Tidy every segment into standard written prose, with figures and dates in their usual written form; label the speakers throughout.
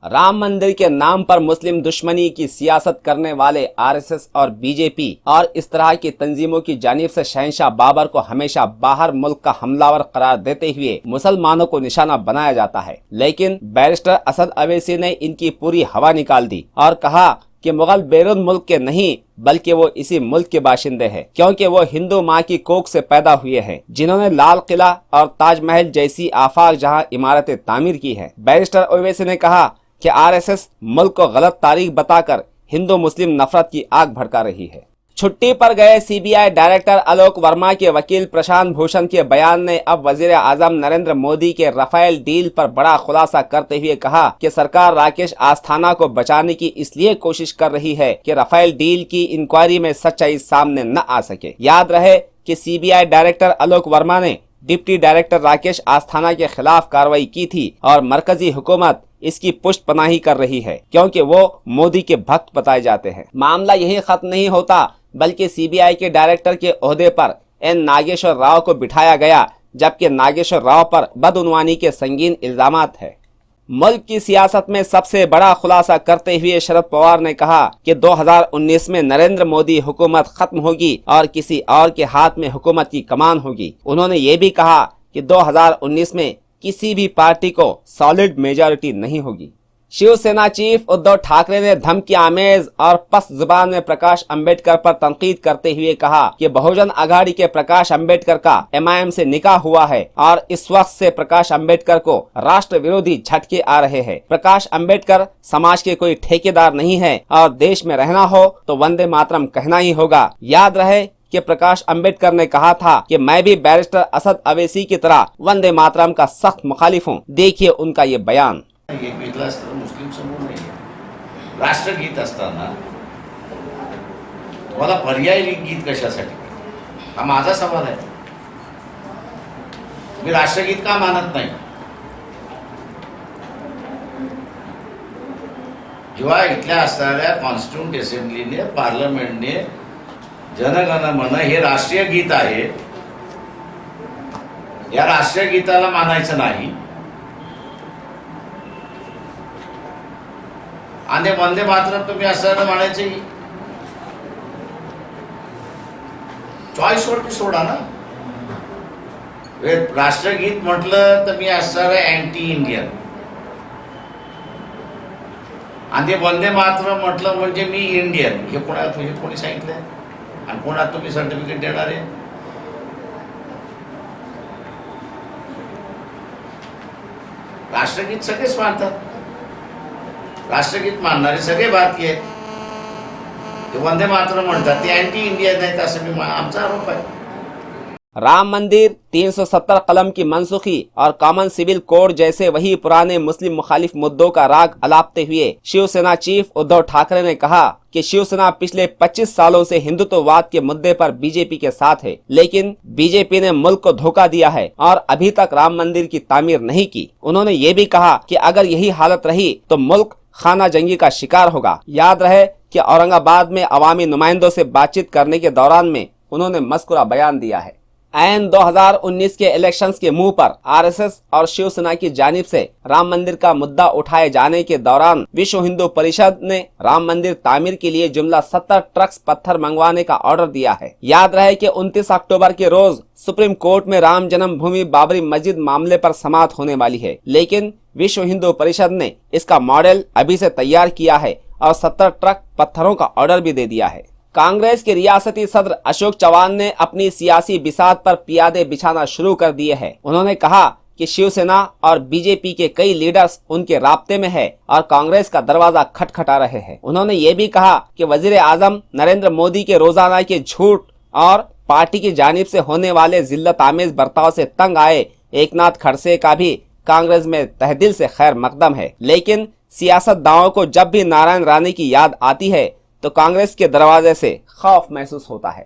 Speaker 1: राम मंदिर के नाम पर मुस्लिम दुश्मनी की सियासत करने वाले आरएसएस और बीजेपी और इस तरह की तंजीमों की जानिब से शहंशाह बाबर को हमेशा बाहर मुल्क का हमलावर करार देते हुए मुसलमानों को निशाना बनाया जाता है। लेकिन बैरिस्टर असद अवैसी ने इनकी पूरी हवा निकाल दी और कहा कि मुगल बैरून मुल्क के नहीं बल्कि वो इसी मुल्क के बाशिंदे हैं, क्योंकि वो हिंदू माँ की कोख से पैदा हुए हैं जिन्होंने लाल किला और ताजमहल जैसी आफाक जहाँ इमारतें तामीर की हैं। बैरिस्टर ओवैसी ने कहा कि आरएसएस मुल्क को गलत तारीख बताकर हिंदू मुस्लिम नफरत की आग भड़का रही है। छुट्टी पर गए सीबीआई डायरेक्टर आलोक वर्मा के वकील प्रशांत भूषण के बयान ने अब वजीर आजम नरेंद्र मोदी के राफेल डील पर बड़ा खुलासा करते हुए कहा कि सरकार राकेश अस्थाना को बचाने की इसलिए कोशिश कर रही है कि राफेल डील की इंक्वायरी में सच्चाई सामने न आ सके। याद रहे कि सीबीआई डायरेक्टर आलोक वर्मा ने डिप्टी डायरेक्टर राकेश अस्थाना के खिलाफ कार्रवाई की थी और मरकजी हुकूमत इसकी पुष्ट पनाही कर रही है क्योंकि वो मोदी के भक्त बताए जाते हैं। मामला यही खत्म नहीं होता बल्कि सीबीआई के डायरेक्टर के ओहदे पर एन नागेश्वर राव को बिठाया गया, जबकि नागेश्वर राव पर बदउनवानी के संगीन इल्जामात है। मुल्क की सियासत में सबसे बड़ा खुलासा करते हुए शरद पवार ने कहा कि 2019 में नरेंद्र मोदी हुकूमत खत्म होगी और किसी और के हाथ में हुकूमत की कमान होगी। उन्होंने ये भी कहा कि 2019 में किसी भी पार्टी को सॉलिड मेजॉरिटी नहीं होगी। शिवसेना चीफ उद्धव ठाकरे ने धमकी आमेज और पस्त जुबान में प्रकाश अंबेडकर पर तनकीद करते हुए कहा कि बहुजन अघाड़ी के प्रकाश अंबेडकर का एमआईएम से निकाह हुआ है और इस वक्त से प्रकाश अंबेडकर को राष्ट्र विरोधी झटके आ रहे हैं। प्रकाश अंबेडकर समाज के कोई ठेकेदार नहीं है और देश में रहना हो तो वंदे मातरम कहना ही होगा। याद रहे कि प्रकाश अंबेडकर ने कहा था कि मैं भी बैरिस्टर असद अवैसी की तरह वंदे मातरम का सख्त मुखालिफ हूँ। देखिए उनका ये बयान।
Speaker 2: मुस्लिम समूह नाही आहे। राष्ट्रगीत असताना तुम्हाला पर्यायी गीत कशासाठी, हा माझा सवाल आहे। तुम्ही राष्ट्रगीत का मानत नाही? जेव्हा इथल्या असणाऱ्या कॉन्स्टिट्यूंट असेंब्लीने पार्लमेंटने जनगण मन हे राष्ट्रीय गीत आहे, या राष्ट्रीय गीताला मानायचं नाही आणि वंदे मातरम तुम्ही असं म्हणायचे, चॉईस वरती सोडा ना। राष्ट्रगीत म्हटलं तर मी असणार अँटी इंडियन आणि वंदे मातरम म्हटलं म्हणजे मी इंडियन। हे कोणी सांगितलंय आणि कोणा तुम्ही सर्टिफिकेट देणार आहे? राष्ट्रगीत सगळेच मानतात, राष्ट्रगीत मानणारे सगळे भारतीय ते वंदे मातरम म्हणतात, ते अँटी इंडियन आहेत असं आमचा आरोप आहे।
Speaker 1: राम मंदिर, 370 कलम की मनसूखी और कॉमन सिविल कोड जैसे वही पुराने मुस्लिम मुखालिफ मुद्दों का राग अलापते हुए शिवसेना चीफ उद्धव ठाकरे ने कहा कि शिवसेना पिछले 25 सालों से हिंदुत्ववाद के मुद्दे पर बीजेपी के साथ है, लेकिन बीजेपी ने मुल्क को धोखा दिया है और अभी तक राम मंदिर की तामीर नहीं की। उन्होंने ये भी कहा कि अगर यही हालत रही तो मुल्क खाना जंगी का शिकार होगा। याद रहे कि औरंगाबाद में अवामी नुमाइंदों से बातचीत करने के दौरान में उन्होंने मस्कुरा बयान दिया है। ऐन 2019 के इलेक्शंस के मुंह पर आरएसएस और शिवसेना की जानिब से राम मंदिर का मुद्दा उठाए जाने के दौरान विश्व हिंदू परिषद ने राम मंदिर तामीर के लिए जुमला 70 ट्रक्स पत्थर मंगवाने का ऑर्डर दिया है। याद रहे कि 29 अक्टूबर के रोज सुप्रीम कोर्ट में राम जन्मभूमि बाबरी मस्जिद मामले पर समाअत होने वाली है, लेकिन विश्व हिंदू परिषद ने इसका मॉडल अभी से तैयार किया है और 70 ट्रक पत्थरों का ऑर्डर भी दे दिया है। कांग्रेस के रियासती सदर अशोक चौहान ने अपनी सियासी बिसात पर पियादे बिछाना शुरू कर दिए हैं। उन्होंने कहा कि शिवसेना और बीजेपी के कई लीडर्स उनके राब्ते में है और कांग्रेस का दरवाजा खटखटा रहे हैं। उन्होंने ये भी कहा कि वजीर आजम नरेंद्र मोदी के रोजाना के झूठ और पार्टी की जानिब से होने वाले जिल्लत आमेज बर्ताव से तंग आए एकनाथ खड़से का भी कांग्रेस में तहदिल से खैर मकदम है, लेकिन सियासतदानों को जब भी नारायण राणे की याद आती है तो कांग्रेस के दरवाजे से खौफ महसूस होता है।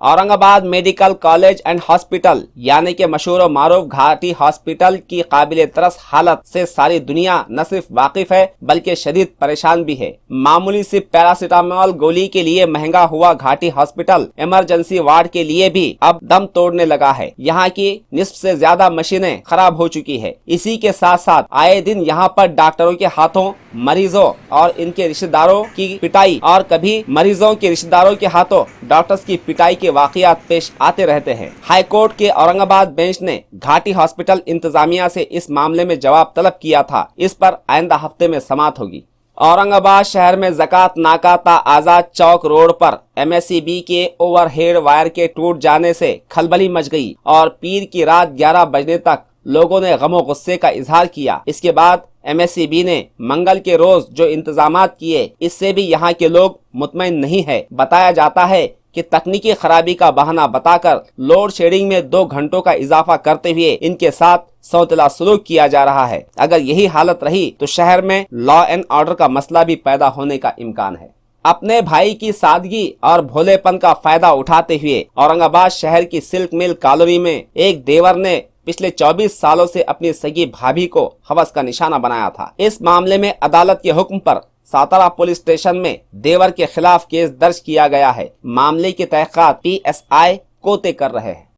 Speaker 1: Aurangabad medical college and hospital यानी कि मशहूर मारूफ घाटी हॉस्पिटल की काबिले तरस हालत से सारी दुनिया न सिर्फ वाकिफ है बल्कि शदीद परेशान भी है। मामूली सी पैरासिटामोल गोली के लिए महंगा हुआ घाटी हॉस्पिटल इमरजेंसी वार्ड के लिए भी अब दम तोड़ने लगा है। यहाँ की निस्फ से ज्यादा मशीनें खराब हो चुकी है। इसी के साथ साथ आए दिन यहाँ पर डॉक्टरों के हाथों मरीजों और इनके रिश्तेदारों की पिटाई और कभी मरीजों के रिश्तेदारों के हाथों डॉक्टर्स की पिटाई के वाकयात पेश आते रहते हैं। हाई कोर्ट के औरंगाबाद बेंच ने घाटी हॉस्पिटल इंतजामिया से इस मामले में जवाब तलब किया था। इस पर आइंदा हफ्ते में समाअत होगी। औरंगाबाद शहर में ज़कात नाका ता आजाद चौक रोड पर MSEB के ओवरहेड वायर के टूट जाने से खलबली मच गई और पीर की रात 11 बजने तक लोगों ने गमो गुस्से का इजहार किया। इसके बाद MSEB ने मंगल के रोज जो इंतजामात किए इससे भी यहाँ के लोग मुतमईन नहीं है। बताया जाता है कि तकनीकी खराबी का बहाना बताकर लोड शेडिंग में 2 घंटों का इजाफा करते हुए इनके साथ सौतेला सलूक किया जा रहा है। अगर यही हालत रही तो शहर में लॉ एंड ऑर्डर का मसला भी पैदा होने का इम्कान है। अपने भाई की सादगी और भोलेपन का फायदा उठाते हुए औरंगाबाद शहर की सिल्क मिल कॉलोनी में एक देवर ने पिछले 24 सालों से अपनी सगी भाभी को हवस का निशाना बनाया था। इस मामले में अदालत के हुक्म पर सातारा पुलिस स्टेशन में देवर के खिलाफ केस दर्ज किया गया है। मामले की तहकीकात PSI कोते कर रहे हैं।